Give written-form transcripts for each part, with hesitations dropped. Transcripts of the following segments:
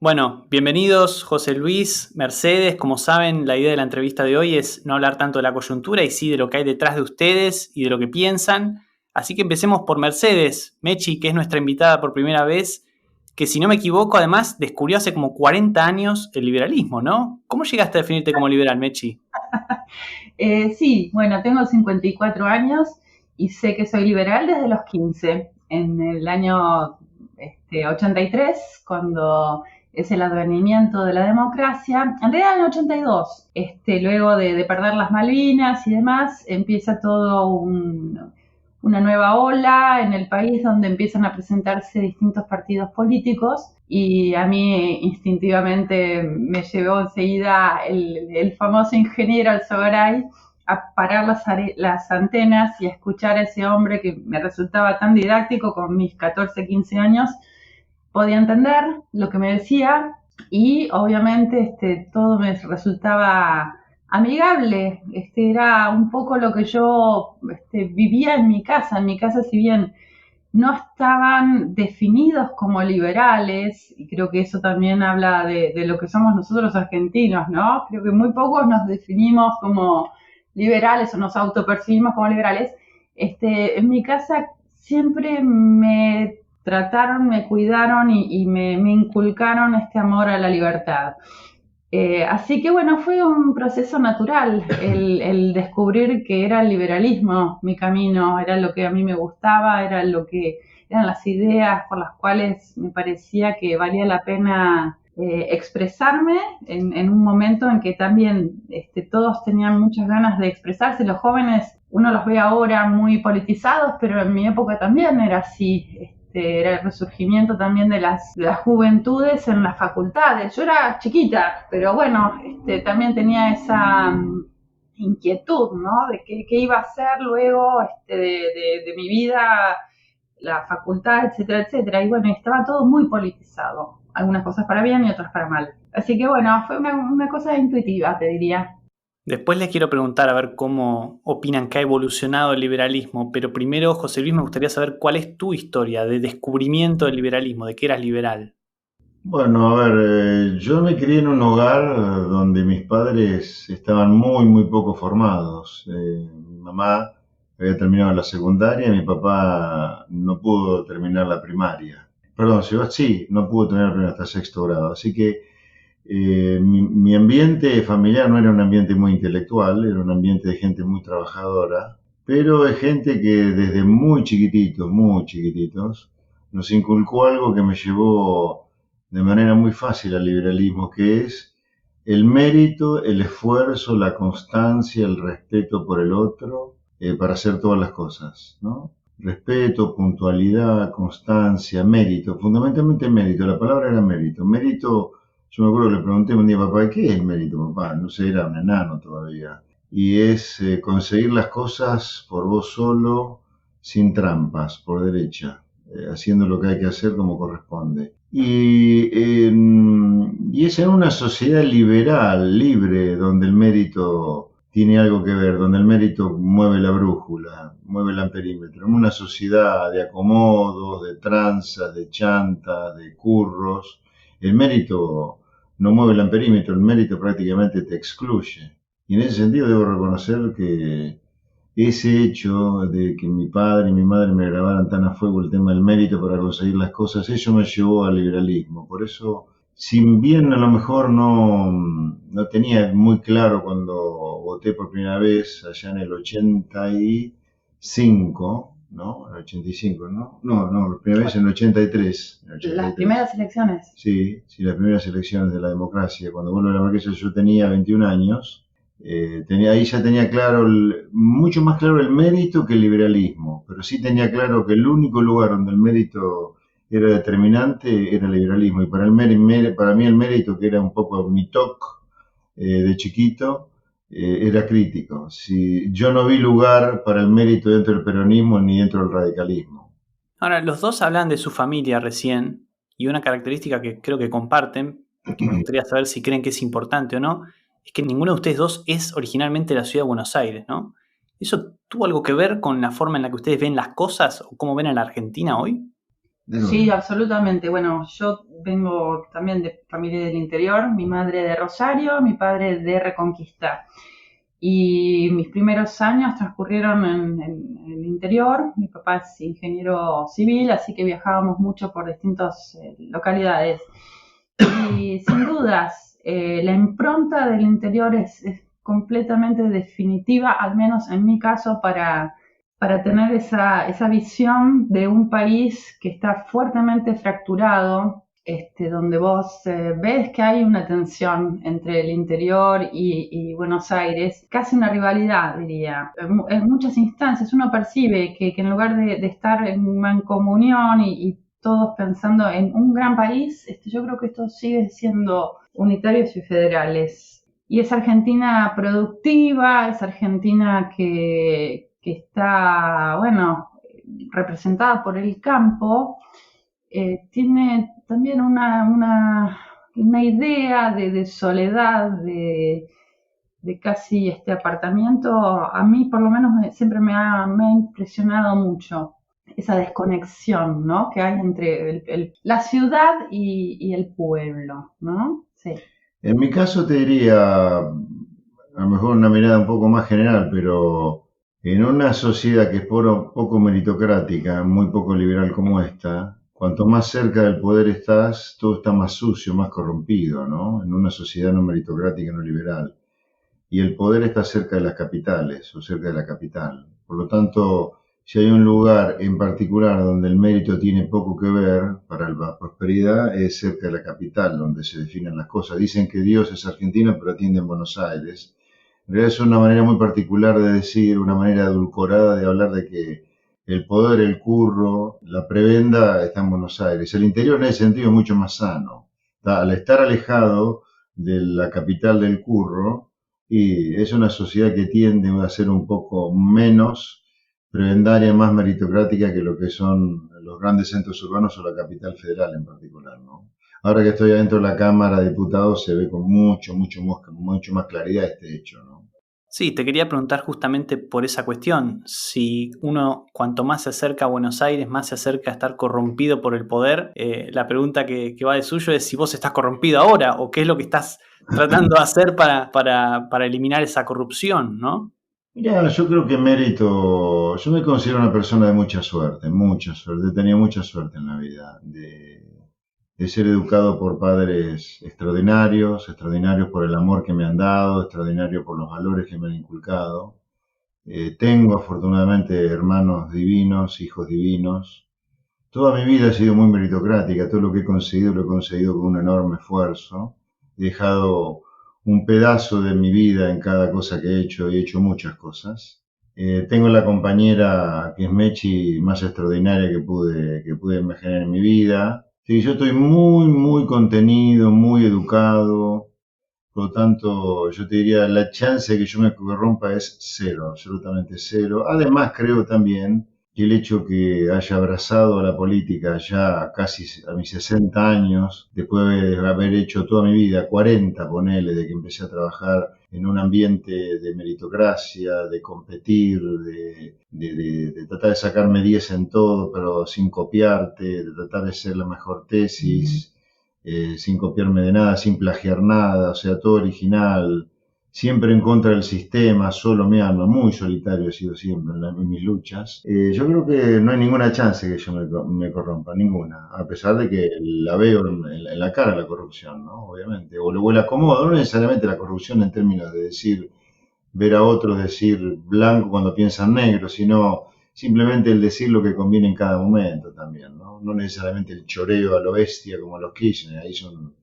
Bueno, bienvenidos José Luis, Mercedes. Como saben, la idea de la entrevista de hoy es no hablar tanto de la coyuntura y sí de lo que hay detrás de ustedes y de lo que piensan. Así que empecemos por Mercedes, Mechi, que es nuestra invitada por primera vez, que si no me equivoco, además descubrió hace como 40 años el liberalismo, ¿no? ¿Cómo llegaste a definirte como liberal, Mechi? Sí, bueno, tengo 54 años y sé que soy liberal desde los 15. En el año 83, cuando es el advenimiento de la democracia, en realidad en el 82, luego de perder las Malvinas y demás, empieza una nueva ola en el país donde empiezan a presentarse distintos partidos políticos y a mí instintivamente me llevó enseguida el famoso ingeniero Alzogaray a parar las antenas y a escuchar a ese hombre que me resultaba tan didáctico con mis 14, 15 años. Podía entender lo que me decía y obviamente todo me resultaba amigable. Era un poco lo que yo vivía en mi casa. En mi casa, si bien no estaban definidos como liberales, y creo que eso también habla de lo que somos nosotros los argentinos, ¿no? Creo que muy pocos nos definimos como liberales o nos autopercibimos como liberales. En mi casa siempre me trataron, me cuidaron y me inculcaron este amor a la libertad. Así que bueno, fue un proceso natural el descubrir que era el liberalismo mi camino, era lo que a mí me gustaba, era lo que eran las ideas por las cuales me parecía que valía la pena expresarme en un momento en que también todos tenían muchas ganas de expresarse. Los jóvenes, uno los ve ahora muy politizados, pero en mi época también era así. Era el resurgimiento también de las juventudes en las facultades. Yo era chiquita, pero bueno, también tenía esa inquietud, ¿no? De qué iba a hacer luego de mi vida, la facultad, etcétera, etcétera. Y bueno, estaba todo muy politizado. Algunas cosas para bien y otras para mal. Así que bueno, fue una cosa intuitiva, te diría. Después les quiero preguntar a ver cómo opinan que ha evolucionado el liberalismo, pero primero, José Luis, me gustaría saber cuál es tu historia de descubrimiento del liberalismo, de que eras liberal. Bueno, a ver, yo me crié en un hogar donde mis padres estaban muy poco formados. Mi mamá había terminado la secundaria y mi papá no pudo terminar la primaria. Perdón, sí, no pudo terminar la primaria hasta sexto grado. Así que mi ambiente familiar no era un ambiente muy intelectual, era un ambiente de gente muy trabajadora, pero de gente que desde muy chiquititos, nos inculcó algo que me llevó de manera muy fácil al liberalismo, que es el mérito, el esfuerzo, la constancia, el respeto por el otro, para hacer todas las cosas, ¿no? Respeto, puntualidad, constancia, mérito, fundamentalmente mérito, la palabra era mérito. Mérito, yo me acuerdo que le pregunté un día a papá, ¿qué es el mérito, papá? No sé, era un enano todavía. Y es conseguir las cosas por vos solo, sin trampas, por derecha, haciendo lo que hay que hacer como corresponde. Y es en una sociedad liberal, libre, donde el mérito tiene algo que ver, donde el mérito mueve la brújula, mueve el amperímetro. En una sociedad de acomodos, de tranzas, de chantas, de curros, el mérito no mueve el amperímetro, el mérito prácticamente te excluye. Y en ese sentido debo reconocer que ese hecho de que mi padre y mi madre me grabaran tan a fuego el tema del mérito para conseguir las cosas, eso me llevó al liberalismo. Por eso, si bien a lo mejor no tenía muy claro cuando voté por primera vez, allá en el 85, ¿no? En el 85, ¿no? No, la primera vez en el 83. En el Las 83. primeras elecciones. Sí, sí, las primeras elecciones de la democracia. Cuando vuelvo a la democracia yo tenía 21 años. Ahí ya tenía claro, mucho más claro el mérito que el liberalismo, pero sí tenía claro que el único lugar donde el mérito era determinante era el liberalismo. Y para mí el mérito, que era un poco mi toque de chiquito, era crítico. Si, yo no vi lugar para el mérito dentro del peronismo ni dentro del radicalismo. Ahora, los dos hablan de su familia recién, y una característica que creo que comparten, que me gustaría saber si creen que es importante o no, es que ninguno de ustedes dos es originalmente de la ciudad de Buenos Aires, ¿no? ¿Eso tuvo algo que ver con la forma en la que ustedes ven las cosas o cómo ven a la Argentina hoy? de Sí, nuevo. absolutamente. Bueno, yo vengo también de familia del interior, mi madre de Rosario, mi padre de Reconquista. Y mis primeros años transcurrieron en el interior. Mi papá es ingeniero civil, así que viajábamos mucho por distintas localidades. Y sin dudas, la impronta del interior es completamente definitiva, al menos en mi caso, para tener esa visión de un país que está fuertemente fracturado, donde vos ves que hay una tensión entre el interior y Buenos Aires, casi una rivalidad, diría. En muchas instancias uno percibe que en lugar de estar en mancomunión y todos pensando en un gran país, yo creo que esto sigue siendo unitarios y federales. Y es Argentina productiva, es Argentina que está, bueno, representada por el campo, tiene también una idea de soledad, de casi este apartamiento. A mí por lo menos siempre me ha impresionado mucho esa desconexión, ¿no? Que hay entre la ciudad y el pueblo, ¿no? Sí. En mi caso te diría, a lo mejor una mirada un poco más general, pero en una sociedad que es poco meritocrática, muy poco liberal como esta, cuanto más cerca del poder estás, todo está más sucio, más corrompido, ¿no? En una sociedad no meritocrática, no liberal. Y el poder está cerca de las capitales o cerca de la capital. Por lo tanto, si hay un lugar en particular donde el mérito tiene poco que ver para la prosperidad, es cerca de la capital, donde se definen las cosas. Dicen que Dios es argentino, pero atiende en Buenos Aires. En realidad es una manera muy particular de decir, una manera edulcorada de hablar de que el poder, el curro, la prebenda está en Buenos Aires. El interior en ese sentido es mucho más sano. Al estar alejado de la capital del curro, y es una sociedad que tiende a ser un poco menos prebendaria, más meritocrática que lo que son los grandes centros urbanos o la capital federal en particular, ¿no? Ahora que estoy adentro de la Cámara de Diputados se ve con mucho más claridad este hecho, ¿no? Sí, te quería preguntar justamente por esa cuestión. Si uno cuanto más se acerca a Buenos Aires, más se acerca a estar corrompido por el poder, la pregunta que va de suyo es si vos estás corrompido ahora o qué es lo que estás tratando de hacer para eliminar esa corrupción, ¿no? Mira, yo creo que mérito, yo me considero una persona de mucha suerte, he tenido mucha suerte en la vida, de ser educado por padres extraordinarios, extraordinarios por el amor que me han dado, extraordinarios por los valores que me han inculcado. Tengo afortunadamente hermanos divinos, hijos divinos. Toda mi vida ha sido muy meritocrática, todo lo que he conseguido lo he conseguido con un enorme esfuerzo. He dejado un pedazo de mi vida en cada cosa que he hecho muchas cosas. Tengo la compañera que es Mechi más extraordinaria que pude imaginar en mi vida. Sí, yo estoy muy contenido, muy educado, por lo tanto, yo te diría, la chance de que yo me corrompa es cero, absolutamente cero. Además, creo también que el hecho que haya abrazado a la política ya casi a mis 60 años, después de haber hecho toda mi vida, 40, ponele, de que empecé a trabajar en un ambiente de meritocracia, de competir, de tratar de sacarme 10 en todo, pero sin copiarte, de tratar de ser la mejor tesis, sin copiarme de nada, sin plagiar nada, o sea, todo original, siempre en contra del sistema, solo mi alma, muy solitario he sido siempre en mis luchas. Yo creo que no hay ninguna chance que yo me corrompa, ninguna, a pesar de que la veo en la cara la corrupción, ¿no? Obviamente, o la acomodo, no necesariamente la corrupción en términos de decir, ver a otros decir blanco cuando piensan negro, sino simplemente el decir lo que conviene en cada momento también, ¿no? No necesariamente el choreo a lo bestia como los Kirchner, ahí son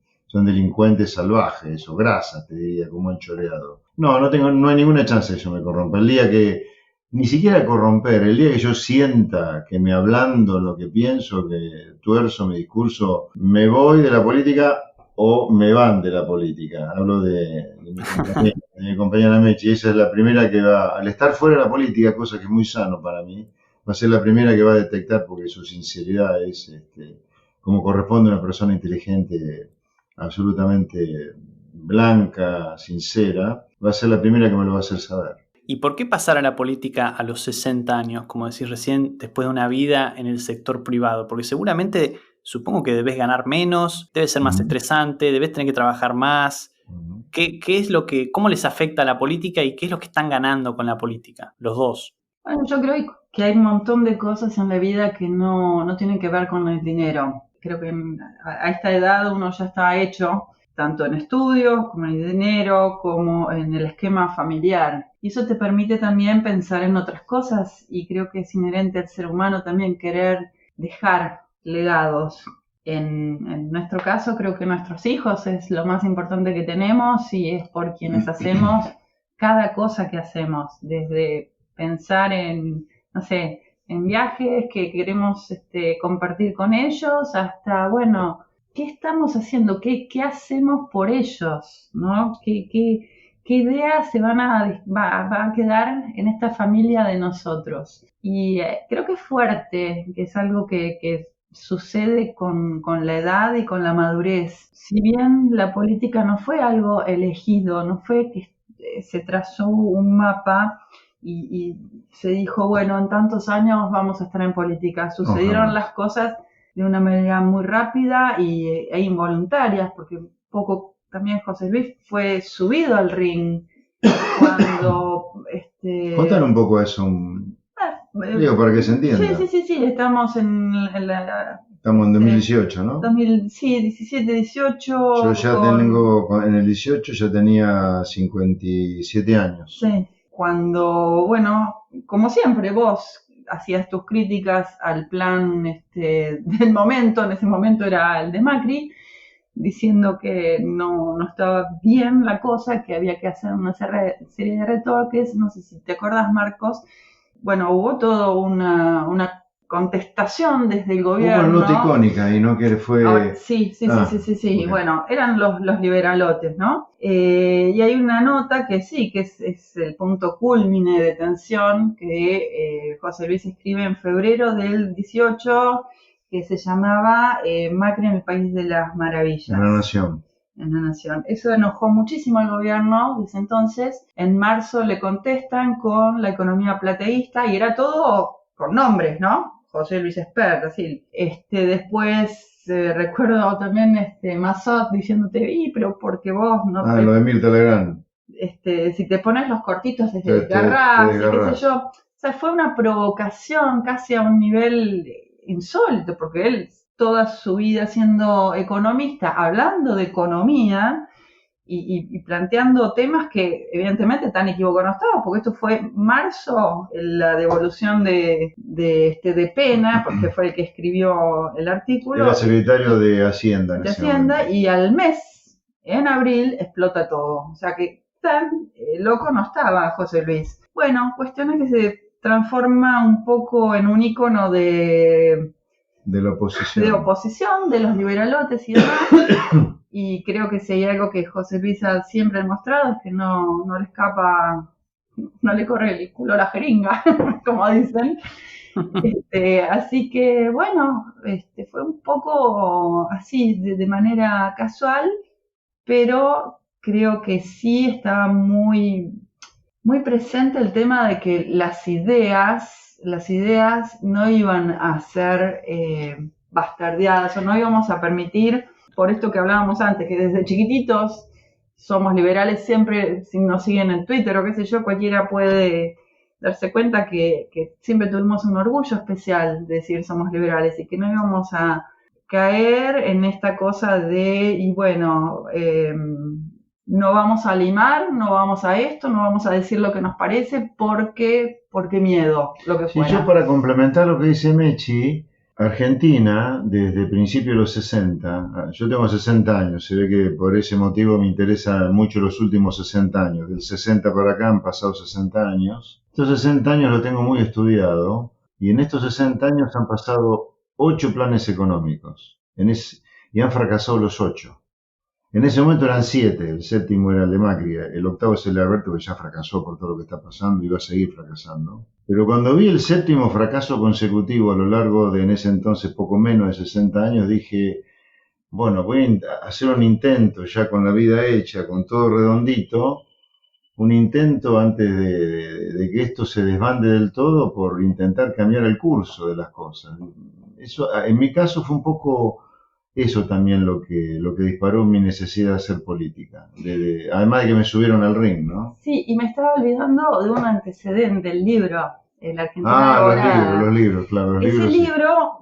delincuentes salvajes o grasas, te diría, como han choreado. No, no hay ninguna chance de que yo me corrompa. El día que, ni siquiera corromper, el día que yo sienta que me hablando lo que pienso, que tuerzo mi discurso, me voy de la política o me van de la política. Hablo de mi compañera Mechi. Ella es la primera que va, al estar fuera de la política, cosa que es muy sano para mí, va a ser la primera que va a detectar porque su sinceridad es como corresponde a una persona inteligente, absolutamente blanca, sincera, va a ser la primera que me lo va a hacer saber. ¿Y por qué pasar a la política a los 60 años, como decís recién, después de una vida en el sector privado? Porque seguramente, supongo que debes ganar menos, debe ser más estresante, debes tener que trabajar más. ¿Qué es cómo les afecta la política y qué es lo que están ganando con la política, los dos? Bueno, yo creo que hay un montón de cosas en la vida que no tienen que ver con el dinero. Creo que a esta edad uno ya está hecho, tanto en estudios, como en el dinero, como en el esquema familiar. Y eso te permite también pensar en otras cosas, y creo que es inherente al ser humano también querer dejar legados. En nuestro caso, creo que nuestros hijos es lo más importante que tenemos y es por quienes hacemos cada cosa que hacemos, desde pensar en, no sé, en viajes que queremos compartir con ellos, hasta, bueno, ¿qué estamos haciendo? ¿Qué hacemos por ellos? ¿No? ¿Qué ideas va a quedar en esta familia de nosotros? Y creo que es fuerte, que es algo que sucede con la edad y con la madurez. Si bien la política no fue algo elegido, no fue que se trazó un mapa y se dijo, bueno, en tantos años vamos a estar en política. Sucedieron las cosas de una manera muy rápida e involuntaria, porque un poco también José Luis fue subido al ring cuando... Cuéntale un poco eso, digo, para que se entienda. Sí, estamos Estamos en 2018, ¿no? Sí, 17, 18. Yo ya tengo, en el 18 ya tenía 57 años. Sí, cuando, bueno, como siempre, vos hacías tus críticas al plan del momento, en ese momento era el de Macri, diciendo que no estaba bien la cosa, que había que hacer una serie de retoques. No sé si te acordás, Marcos. Bueno, hubo toda una contestación desde el gobierno. Hubo una nota icónica y no que fue... Sí. Okay. Bueno, eran los liberalotes, ¿no? Y hay una nota que sí, que es el punto cúlmine de tensión que José Luis escribe en febrero del 18, que se llamaba Macri en el País de las Maravillas. En la Nación. En la Nación. Eso enojó muchísimo al gobierno desde entonces. En marzo le contestan con la economía plateísta y era todo con nombres, ¿no? José Luis Espert, así. Después recuerdo también Massot diciéndote, pero porque vos no... lo de Mirta Legrand. Si te pones los cortitos desde Garraf, qué sé yo. O sea, fue una provocación casi a un nivel insólito, porque él toda su vida siendo economista, hablando de economía y planteando temas que evidentemente tan equivocado no estaba, porque esto fue marzo, la devolución de Pena, porque fue el que escribió el artículo. Era secretario de Hacienda. De Hacienda, y al mes, en abril, explota todo. O sea que tan loco no estaba José Luis. Bueno, cuestiones que se transforma un poco en un ícono de la oposición. De oposición, de los liberalotes y demás. Y creo que si hay algo que José Luis siempre ha demostrado es que no le escapa, no le corre el culo a la jeringa, como dicen. Así que, bueno, fue un poco así, de manera casual, pero creo que sí estaba muy, muy presente el tema de que las ideas no iban a ser bastardeadas, o no íbamos a permitir, por esto que hablábamos antes, que desde chiquititos somos liberales. Siempre, si nos siguen en Twitter o qué sé yo, cualquiera puede darse cuenta que siempre tuvimos un orgullo especial de decir somos liberales, y que no íbamos a caer en esta cosa de, y bueno, no vamos a limar, no vamos a esto, no vamos a decir lo que nos parece porque miedo, lo que fuera. Sí, yo para complementar lo que dice Mechi, Argentina, desde principios de los 60, yo tengo 60 años, se ve que por ese motivo me interesan mucho los últimos 60 años. Del 60 para acá han pasado 60 años. Estos 60 años lo tengo muy estudiado, y en estos 60 años han pasado 8 planes económicos, y han fracasado los 8. En ese momento eran 7, el séptimo era el de Macri, el octavo es el de Alberto, que ya fracasó por todo lo que está pasando y va a seguir fracasando. Pero cuando vi el séptimo fracaso consecutivo a lo largo de, en ese entonces, poco menos de 60 años, dije, bueno, voy a hacer un intento ya con la vida hecha, con todo redondito, un intento antes de que esto se desbande del todo por intentar cambiar el curso de las cosas. Eso, en mi caso, fue un poco eso también lo que disparó mi necesidad de hacer política. Además de que me subieron al ring, ¿no? Sí, y me estaba olvidando de un antecedente, el libro, La Argentina Ahora. Los libros, claro. Los Ese libros, sí. libro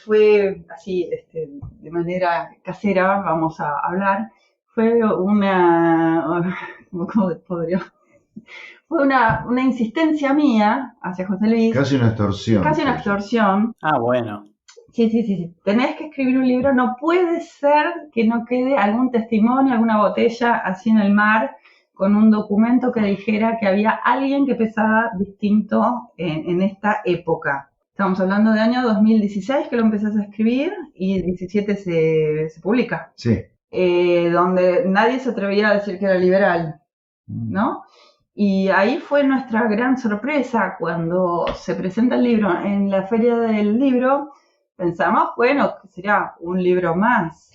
fue así, de manera casera, vamos a hablar, fue ¿cómo podría? Fue una insistencia mía hacia José Luis. Casi una extorsión. Casi una extorsión. Ah, bueno. Sí. Tenés que escribir un libro, no puede ser que no quede algún testimonio, alguna botella así en el mar, con un documento que dijera que había alguien que pensaba distinto en esta época. Estamos hablando de año 2016 que lo empezás a escribir y el 17 se publica. Sí. Donde nadie se atrevía a decir que era liberal, ¿no? Y ahí fue nuestra gran sorpresa cuando se presenta el libro en la Feria del Libro. Pensamos, bueno, que sería un libro más.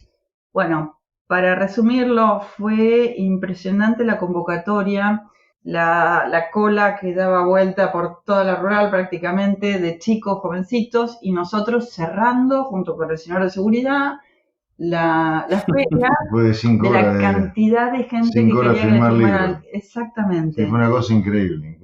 Bueno, para resumirlo, fue impresionante la convocatoria, la cola que daba vuelta por toda la rural prácticamente, de chicos, jovencitos, y nosotros cerrando junto con el señor de seguridad la feria Fue de 5 de horas. la cantidad de gente que quería que le firmaran. Exactamente. Sí, fue una cosa increíble.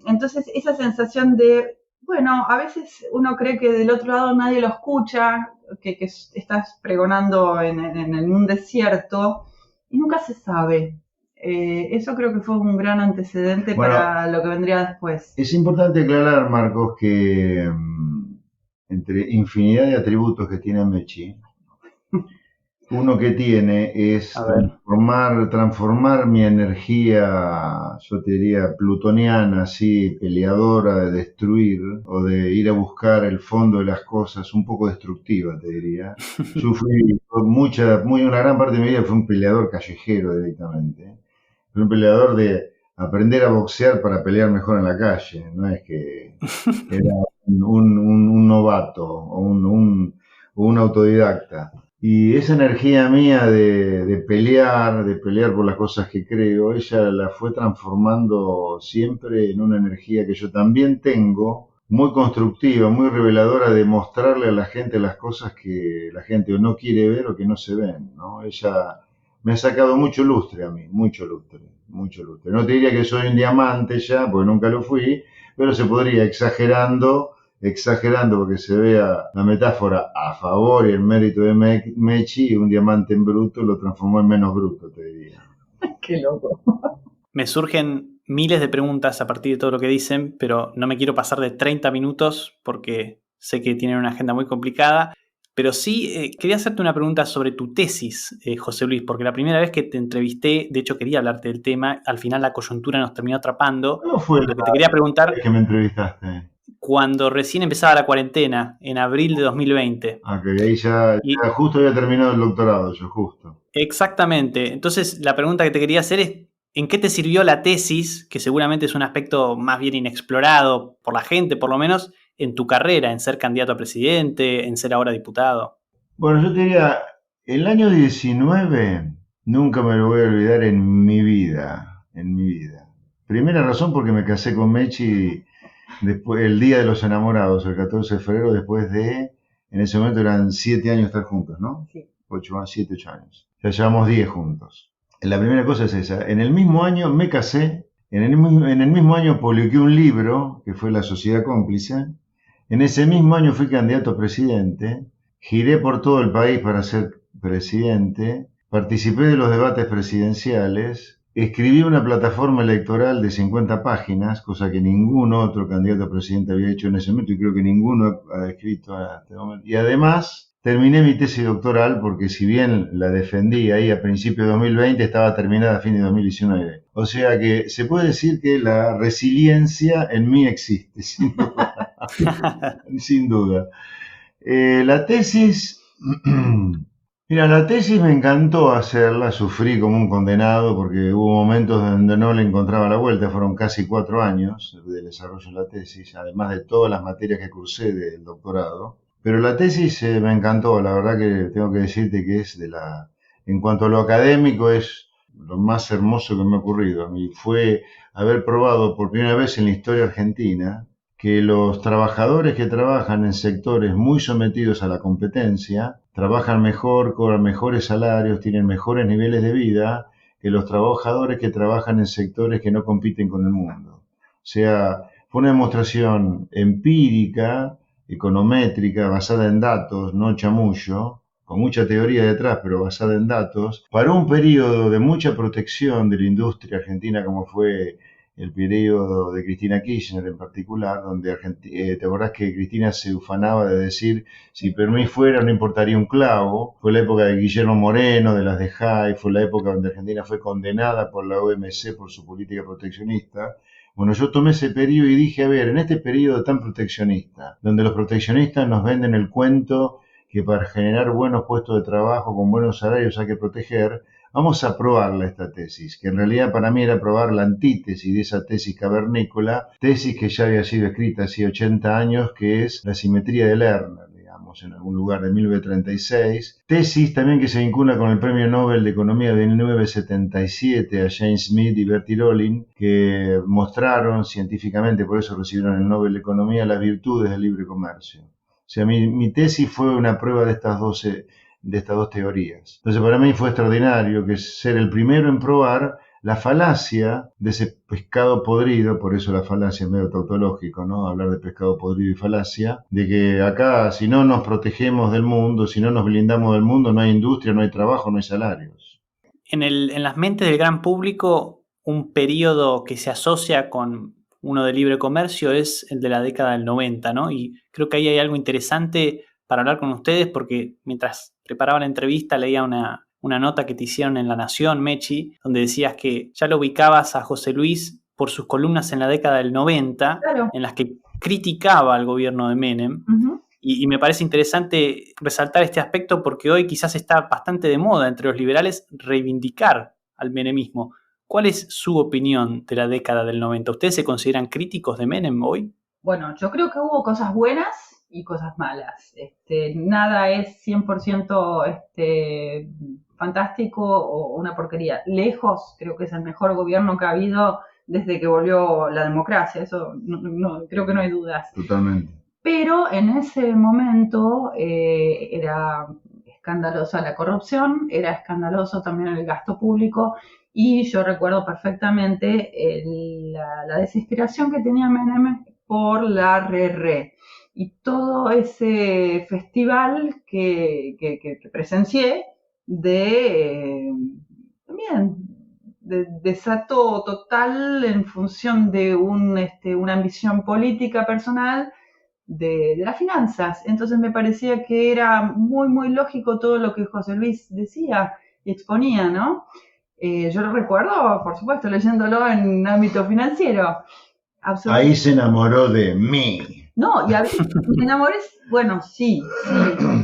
Entonces, esa sensación de, bueno, a veces uno cree que del otro lado nadie lo escucha, que estás pregonando en un desierto, y nunca se sabe. Eso creo que fue un gran antecedente para lo que vendría después. Es importante aclarar, Marcos, que entre infinidad de atributos que tiene Mechi, uno que tiene es transformar mi energía, yo te diría, plutoniana, así, peleadora, de destruir, o de ir a buscar el fondo de las cosas, un poco destructiva, te diría. Yo fui una gran parte de mi vida fui un peleador callejero directamente. Fui un peleador de aprender a boxear para pelear mejor en la calle, no es que era un novato o un autodidacta. Y esa energía mía de pelear por las cosas que creo, ella la fue transformando siempre en una energía que yo también tengo, muy constructiva, muy reveladora de mostrarle a la gente las cosas que la gente o no quiere ver o que no se ven, ¿no? Ella me ha sacado mucho lustre a mí, mucho lustre. No te diría que soy un diamante ya, porque nunca lo fui, pero se podría, exagerando porque se vea la metáfora a favor y el mérito de Mechi, un diamante en bruto lo transformó en menos bruto, te diría. Qué loco. Me surgen miles de preguntas a partir de todo lo que dicen, pero no me quiero pasar de 30 minutos porque sé que tienen una agenda muy complicada. Pero sí, quería hacerte una pregunta sobre tu tesis, José Luis, porque la primera vez que te entrevisté, de hecho quería hablarte del tema, al final la coyuntura nos terminó atrapando. ¿Cómo fue lo que te quería preguntar que me entrevistaste? Cuando recién empezaba la cuarentena, en abril de 2020. Ok, ahí ya justo había terminado el doctorado, yo justo. Exactamente. Entonces, la pregunta que te quería hacer es, ¿en qué te sirvió la tesis, que seguramente es un aspecto más bien inexplorado por la gente, por lo menos, en tu carrera, en ser candidato a presidente, en ser ahora diputado? Bueno, yo te diría, el año 19 nunca me lo voy a olvidar en mi vida. Primera razón porque me casé con Mechi después, el día de los enamorados, el 14 de febrero, después de, en ese momento eran 7 años estar juntos, ¿no? Sí. 7, 8 años. Ya llevamos 10 juntos. La primera cosa es esa. En el mismo año me casé, en el mismo año publiqué un libro, que fue La Sociedad Cómplice. En ese mismo año fui candidato a presidente, giré por todo el país para ser presidente, participé de los debates presidenciales, escribí una plataforma electoral de 50 páginas, cosa que ningún otro candidato a presidente había hecho en ese momento y creo que ninguno ha escrito hasta este momento. Y además terminé mi tesis doctoral porque si bien la defendí ahí a principios de 2020, estaba terminada a fin de 2019. O sea que se puede decir que la resiliencia en mí existe, sin duda. Sin duda. La tesis... Mira, la tesis me encantó hacerla, sufrí como un condenado porque hubo momentos donde no le encontraba la vuelta, fueron casi 4 años de desarrollo de la tesis, además de todas las materias que cursé del doctorado. Pero la tesis me encantó, la verdad que tengo que decirte que es en cuanto a lo académico, es lo más hermoso que me ha ocurrido a mí fue haber probado por primera vez en la historia argentina que los trabajadores que trabajan en sectores muy sometidos a la competencia trabajan mejor, cobran mejores salarios, tienen mejores niveles de vida que los trabajadores que trabajan en sectores que no compiten con el mundo. O sea, fue una demostración empírica, econométrica, basada en datos, no chamullo, con mucha teoría detrás, pero basada en datos, para un periodo de mucha protección de la industria argentina como fue el periodo de Cristina Kirchner en particular, donde te acordás que Cristina se ufanaba de decir, si por mí fuera no importaría un clavo. Fue la época de Guillermo Moreno, de las de Jai, fue la época donde Argentina fue condenada por la OMC por su política proteccionista. Bueno, yo tomé ese periodo y dije, a ver, en este periodo tan proteccionista, donde los proteccionistas nos venden el cuento que para generar buenos puestos de trabajo con buenos salarios hay que proteger, vamos a probarla esta tesis, que en realidad para mí era probar la antítesis de esa tesis cavernícola, tesis que ya había sido escrita hace 80 años, que es la simetría de Lerner, digamos, en algún lugar de 1936. Tesis también que se vincula con el Premio Nobel de Economía de 1977 a James Smith y Bertie Rollin, que mostraron científicamente, por eso recibieron el Nobel de Economía, las virtudes del libre comercio. O sea, mi tesis fue una prueba de estas dos teorías. Entonces, para mí fue extraordinario que ser el primero en probar la falacia de ese pescado podrido, por eso la falacia es medio tautológico, ¿no? Hablar de pescado podrido y falacia, de que acá si no nos protegemos del mundo, si no nos blindamos del mundo, no hay industria, no hay trabajo, no hay salarios. En las mentes del gran público, un periodo que se asocia con uno de libre comercio es el de la década del 90, ¿no? Y creo que ahí hay algo interesante para hablar con ustedes, porque mientras preparaba la entrevista leía una nota que te hicieron en La Nación, Mechi, donde decías que ya lo ubicabas a José Luis por sus columnas en la década del 90, Claro. en las que criticaba al gobierno de Menem. Ujú. Y me parece interesante resaltar este aspecto porque hoy quizás está bastante de moda entre los liberales reivindicar al menemismo. ¿Cuál es su opinión de la década del 90? ¿Ustedes se consideran críticos de Menem hoy? Bueno, yo creo que hubo cosas buenas y cosas malas. Nada es 100% fantástico o una porquería. Lejos, creo que es el mejor gobierno que ha habido desde que volvió la democracia. Eso creo que no hay dudas. Totalmente. Pero en ese momento era escandalosa la corrupción, era escandaloso también el gasto público, y yo recuerdo perfectamente la desesperación que tenía Menem por la RR y todo ese festival que presencié también de desato total en función de una ambición política personal de las finanzas. Entonces me parecía que era muy, muy lógico todo lo que José Luis decía y exponía, ¿no? Yo lo recuerdo, por supuesto, leyéndolo en ámbito financiero. Ahí se enamoró de mí. No, me enamoré, bueno, sí,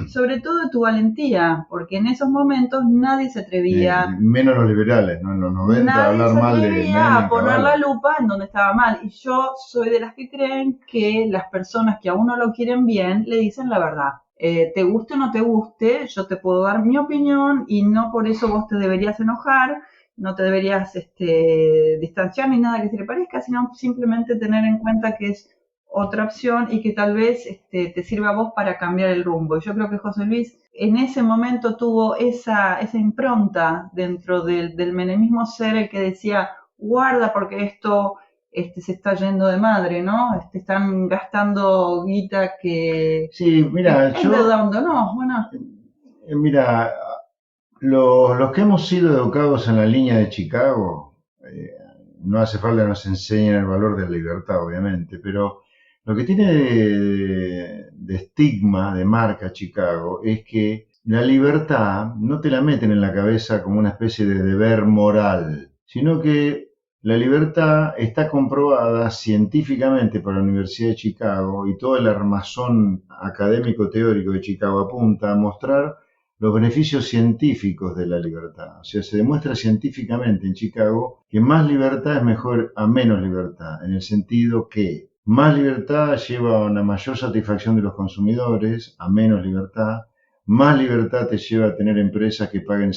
sobre todo de tu valentía, porque en esos momentos nadie se atrevía, menos los liberales, ¿no? En los 90 nadie hablar se mal de atrevía a poner Cabal. la lupa en donde estaba mal. Y yo soy de las que creen que las personas que a uno lo quieren bien le dicen la verdad. Te guste o no te guste, yo te puedo dar mi opinión y no por eso vos te deberías enojar, no te deberías distanciar ni nada que se le parezca, sino simplemente tener en cuenta que es otra opción y que tal vez te sirva a vos para cambiar el rumbo. Y yo creo que José Luis en ese momento tuvo esa impronta dentro del menemismo, ser el que decía, guarda porque esto se está yendo de madre, ¿no? Están gastando guita que... Sí, mira, ¿Es redondo? No, bueno. Mira, los que hemos sido educados en la línea de Chicago, no hace falta que nos enseñen el valor de la libertad, obviamente, pero lo que tiene de estigma, de marca Chicago, es que la libertad no te la meten en la cabeza como una especie de deber moral, sino que la libertad está comprobada científicamente por la Universidad de Chicago y todo el armazón académico teórico de Chicago apunta a mostrar los beneficios científicos de la libertad. O sea, se demuestra científicamente en Chicago que más libertad es mejor a menos libertad, en el sentido que más libertad lleva a una mayor satisfacción de los consumidores, a menos libertad. Más libertad te lleva a tener empresas que paguen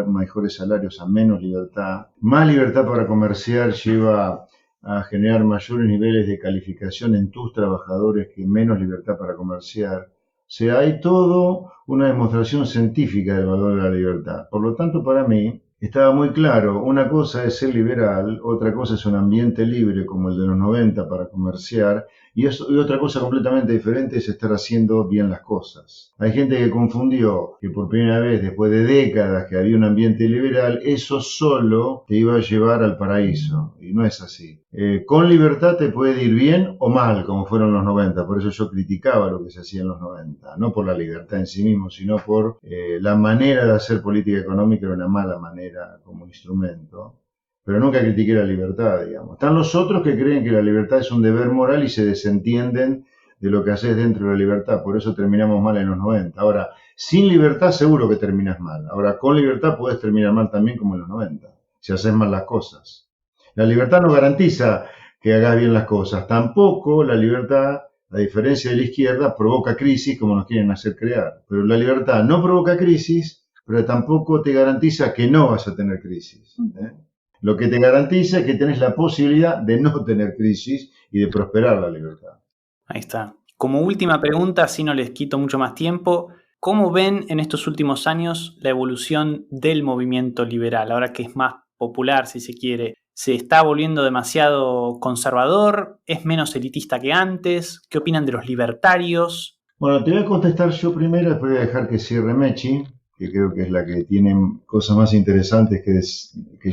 mejores salarios a menos libertad. Más libertad para comerciar lleva a generar mayores niveles de calificación en tus trabajadores que menos libertad para comerciar. O sea, hay todo una demostración científica del valor de la libertad. Por lo tanto, para mí, estaba muy claro, una cosa es ser liberal, otra cosa es un ambiente libre como el de los 90 para comerciar, y otra cosa completamente diferente es estar haciendo bien las cosas. Hay gente que confundió que por primera vez, después de décadas que había un ambiente liberal, eso solo te iba a llevar al paraíso, y no es así. Con libertad te puede ir bien o mal, como fueron los 90, por eso yo criticaba lo que se hacía en los 90, no por la libertad en sí mismo, sino por la manera de hacer política económica, era una mala manera como instrumento. Pero nunca critiqué la libertad, digamos. Están los otros que creen que la libertad es un deber moral y se desentienden de lo que haces dentro de la libertad. Por eso terminamos mal en los 90. Ahora, sin libertad seguro que terminas mal. Ahora, con libertad puedes terminar mal también como en los 90, si haces mal las cosas. La libertad no garantiza que hagas bien las cosas. Tampoco la libertad, a diferencia de la izquierda, provoca crisis como nos quieren hacer crear. Pero la libertad no provoca crisis, pero tampoco te garantiza que no vas a tener crisis. Lo que te garantiza es que tenés la posibilidad de no tener crisis y de prosperar la libertad. Ahí está. Como última pregunta, así no les quito mucho más tiempo, ¿cómo ven en estos últimos años la evolución del movimiento liberal? Ahora que es más popular, si se quiere, ¿se está volviendo demasiado conservador? ¿Es menos elitista que antes? ¿Qué opinan de los libertarios? Bueno, te voy a contestar yo primero, después voy a dejar que cierre Mechi, que creo que es la que tiene cosas más interesantes que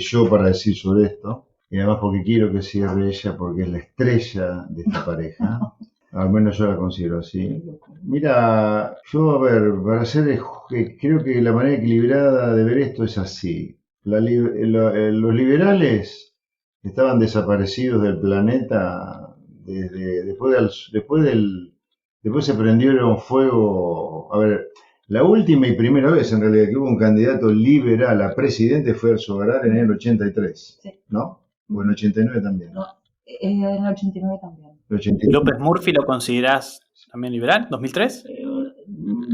yo para decir sobre esto. Y además porque quiero que cierre ella, porque es la estrella de esta pareja. Al menos yo la considero así. Mira, yo, a ver, creo que la manera equilibrada de ver esto es así. Los liberales estaban desaparecidos del planeta después se prendieron fuego. A ver, la última y primera vez en realidad que hubo un candidato liberal a presidente fue Alzogaray en el 83, Sí. ¿no? O en el 89 también. No, en el 89 también. El 89. ¿López Murphy lo considerás también liberal? ¿2003?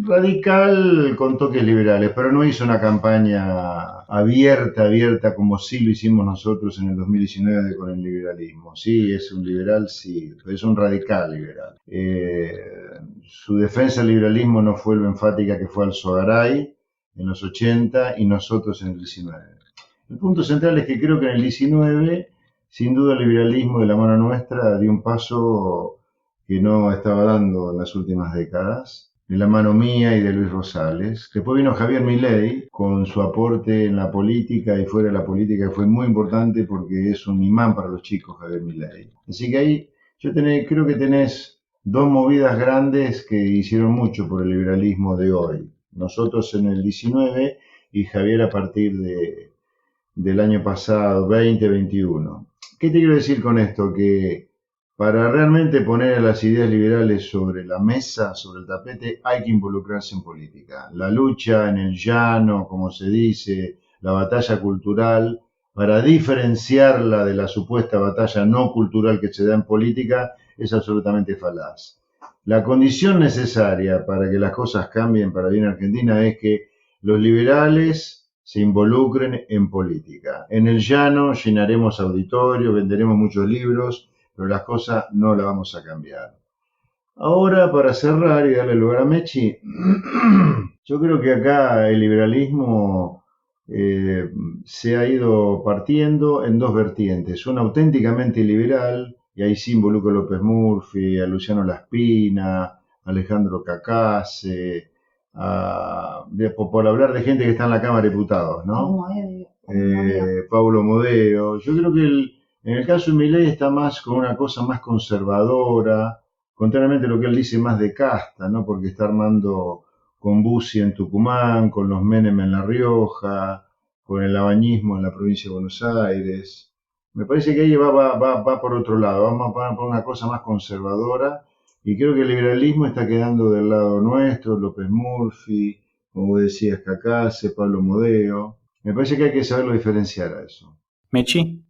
Radical con toques liberales, pero no hizo una campaña abierta como sí lo hicimos nosotros en el 2019 con el liberalismo. Sí, es un liberal, sí, pero es un radical liberal. Su defensa del liberalismo no fue lo enfática que fue Alzogaray en los 80 y nosotros en el 19. El punto central es que creo que en el 19, sin duda el liberalismo de la mano nuestra dio un paso que no estaba dando en las últimas décadas, de la mano mía y de Luis Rosales. Después vino Javier Milei con su aporte en la política y fuera de la política, que fue muy importante porque es un imán para los chicos, Javier Milei. Así que ahí creo que tenés dos movidas grandes que hicieron mucho por el liberalismo de hoy. Nosotros en el 19 y Javier a partir del año pasado, 2021. ¿Qué te quiero decir con esto? Que para realmente poner las ideas liberales sobre la mesa, sobre el tapete, hay que involucrarse en política. La lucha en el llano, como se dice, la batalla cultural, para diferenciarla de la supuesta batalla no cultural que se da en política, es absolutamente falaz. La condición necesaria para que las cosas cambien para bien Argentina es que los liberales se involucren en política. En el llano llenaremos auditorios, venderemos muchos libros, pero las cosas no las vamos a cambiar. Ahora, para cerrar y darle lugar a Mechi, yo creo que acá el liberalismo se ha ido partiendo en dos vertientes. Una auténticamente liberal, y ahí sí involucro a López Murphy, a Luciano Laspina, a Alejandro Cacase, por hablar de gente que está en la Cámara de Diputados, ¿no? Paulo Modeo. Yo creo que en el caso de Milei está más con una cosa más conservadora, contrariamente a lo que él dice, más de casta, ¿no? Porque está armando con Bussi en Tucumán, con los Menem en La Rioja, con el abañismo en la provincia de Buenos Aires. Me parece que ahí va por otro lado, vamos por una cosa más conservadora, y creo que el liberalismo está quedando del lado nuestro, López Murphy, como decías, Cacase, Pablo Modeo. Me parece que hay que saberlo diferenciar a eso. Mechi.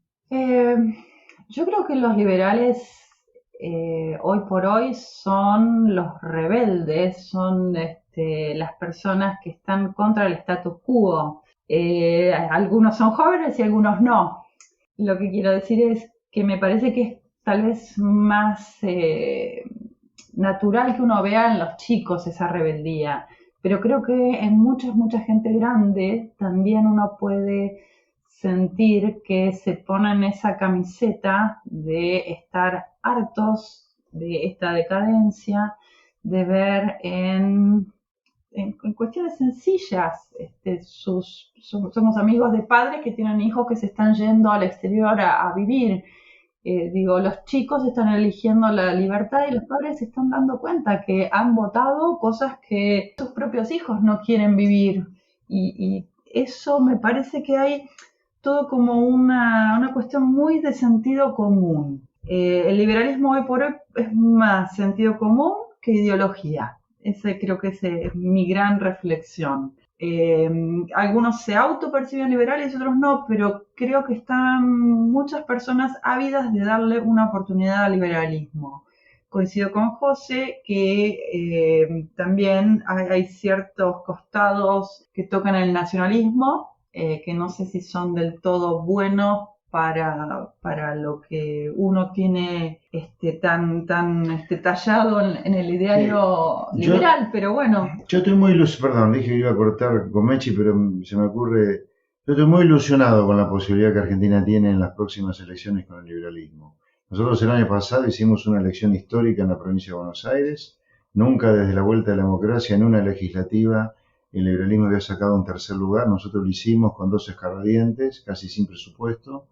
Yo creo que los liberales hoy por hoy son los rebeldes, son las personas que están contra el status quo. Algunos son jóvenes y algunos no. Lo que quiero decir es que me parece que es tal vez más natural que uno vea en los chicos esa rebeldía, pero creo que en mucha gente grande también uno puede sentir que se ponen esa camiseta de estar hartos de esta decadencia, de ver en cuestiones sencillas. Somos amigos de padres que tienen hijos que se están yendo al exterior a vivir. Los chicos están eligiendo la libertad y los padres se están dando cuenta que han votado cosas que sus propios hijos no quieren vivir. Y eso me parece que hay todo como una cuestión muy de sentido común. El liberalismo hoy por hoy es más sentido común que ideología. Ese creo que es mi gran reflexión. Algunos se autoperciben liberales y otros no, pero creo que están muchas personas ávidas de darle una oportunidad al liberalismo. Coincido con José que también hay ciertos costados que tocan el nacionalismo, que no sé si son del todo buenos para lo que uno tiene tan tallado en el ideario liberal, pero bueno. Yo estoy muy ilusionado, perdón, dije que iba a cortar con Mechi, pero se me ocurre, yo estoy muy ilusionado con la posibilidad que Argentina tiene en las próximas elecciones con el liberalismo. Nosotros el año pasado hicimos una elección histórica en la provincia de Buenos Aires, nunca desde la vuelta de la democracia en una legislativa el liberalismo había sacado un tercer lugar, nosotros lo hicimos con 2 escarbadientes, casi sin presupuesto.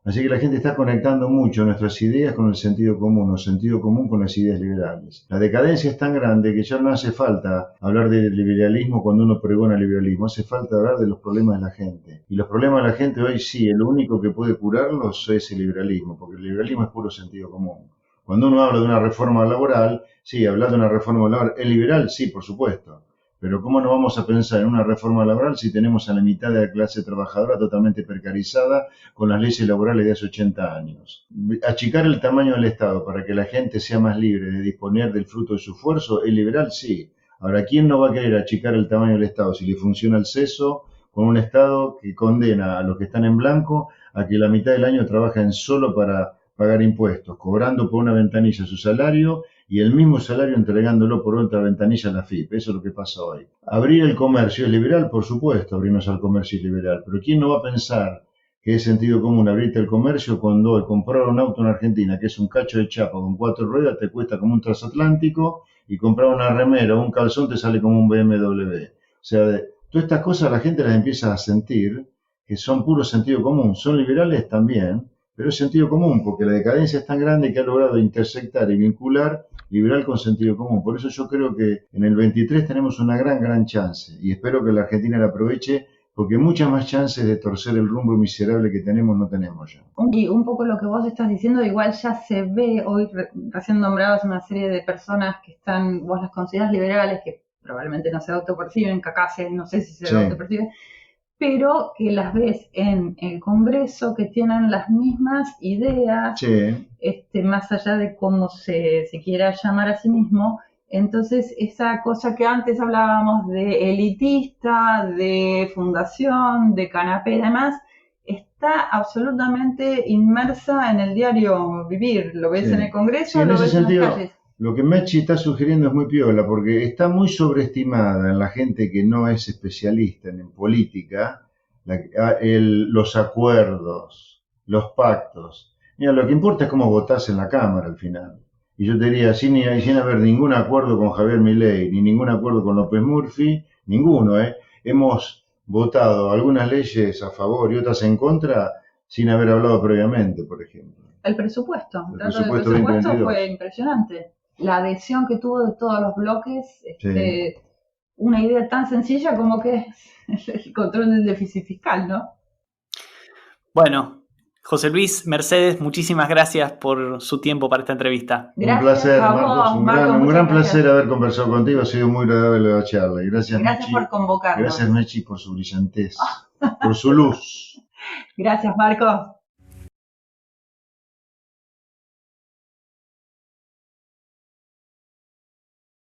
Así que la gente está conectando mucho nuestras ideas con el sentido común, o sentido común con las ideas liberales. La decadencia es tan grande que ya no hace falta hablar de liberalismo cuando uno pregona liberalismo, hace falta hablar de los problemas de la gente. Y los problemas de la gente hoy sí, lo único que puede curarlos es el liberalismo, porque el liberalismo es puro sentido común. Cuando uno habla de una reforma laboral, sí, hablar de una reforma laboral, ¿es liberal? Sí, por supuesto. Pero ¿cómo no vamos a pensar en una reforma laboral si tenemos a la mitad de la clase trabajadora totalmente precarizada con las leyes laborales de hace 80 años? Achicar el tamaño del Estado para que la gente sea más libre de disponer del fruto de su esfuerzo, ¿es liberal? Sí. Ahora, ¿quién no va a querer achicar el tamaño del Estado si le funciona el seso con un Estado que condena a los que están en blanco a que la mitad del año trabajen solo para pagar impuestos, cobrando por una ventanilla su salario y el mismo salario entregándolo por otra ventanilla a la FIP? Eso es lo que pasa hoy. Abrir el comercio es liberal, por supuesto, abrirnos al comercio es liberal, pero ¿quién no va a pensar que es sentido común abrirte el comercio cuando hoy comprar un auto en Argentina, que es un cacho de chapa con 4 ruedas, te cuesta como un transatlántico, y comprar una remera o un calzón te sale como un BMW? O sea, todas estas cosas la gente las empieza a sentir que son puro sentido común. Son liberales también, pero es sentido común, porque la decadencia es tan grande que ha logrado intersectar y vincular liberal con sentido común. Por eso yo creo que en el 23 tenemos una gran chance, y espero que la Argentina la aproveche, porque muchas más chances de torcer el rumbo miserable que tenemos no tenemos ya. Y un poco lo que vos estás diciendo, igual ya se ve hoy, recién nombrados una serie de personas que están, vos las considerás liberales, que probablemente no se autoperciben, Cacase, no sé si se autoperciben, pero que las ves en el Congreso que tienen las mismas ideas, más allá de cómo se quiera llamar a sí mismo. Entonces, esa cosa que antes hablábamos de elitista, de fundación, de canapé y demás, está absolutamente inmersa en el diario vivir. Lo ves en el Congreso, lo ves en las calles. Lo que Mechi está sugiriendo es muy piola, porque está muy sobreestimada en la gente que no es especialista en política, los acuerdos, los pactos. Mira, lo que importa es cómo votás en la Cámara al final. Y yo te diría, sin haber ningún acuerdo con Javier Milei, ni ningún acuerdo con López Murphy, ninguno, hemos votado algunas leyes a favor y otras en contra sin haber hablado previamente, por ejemplo. El presupuesto fue impresionante. La adhesión que tuvo de todos los bloques, una idea tan sencilla como que es el control del déficit fiscal, ¿no? Bueno, José Luis, Mercedes, muchísimas gracias por su tiempo para esta entrevista. Gracias, un placer, Marcos. Un gran placer haber conversado contigo. Ha sido muy agradable la charla. Gracias Mechi, por convocarnos. Gracias, Mechi, por su brillantez, por su luz. Gracias, Marcos.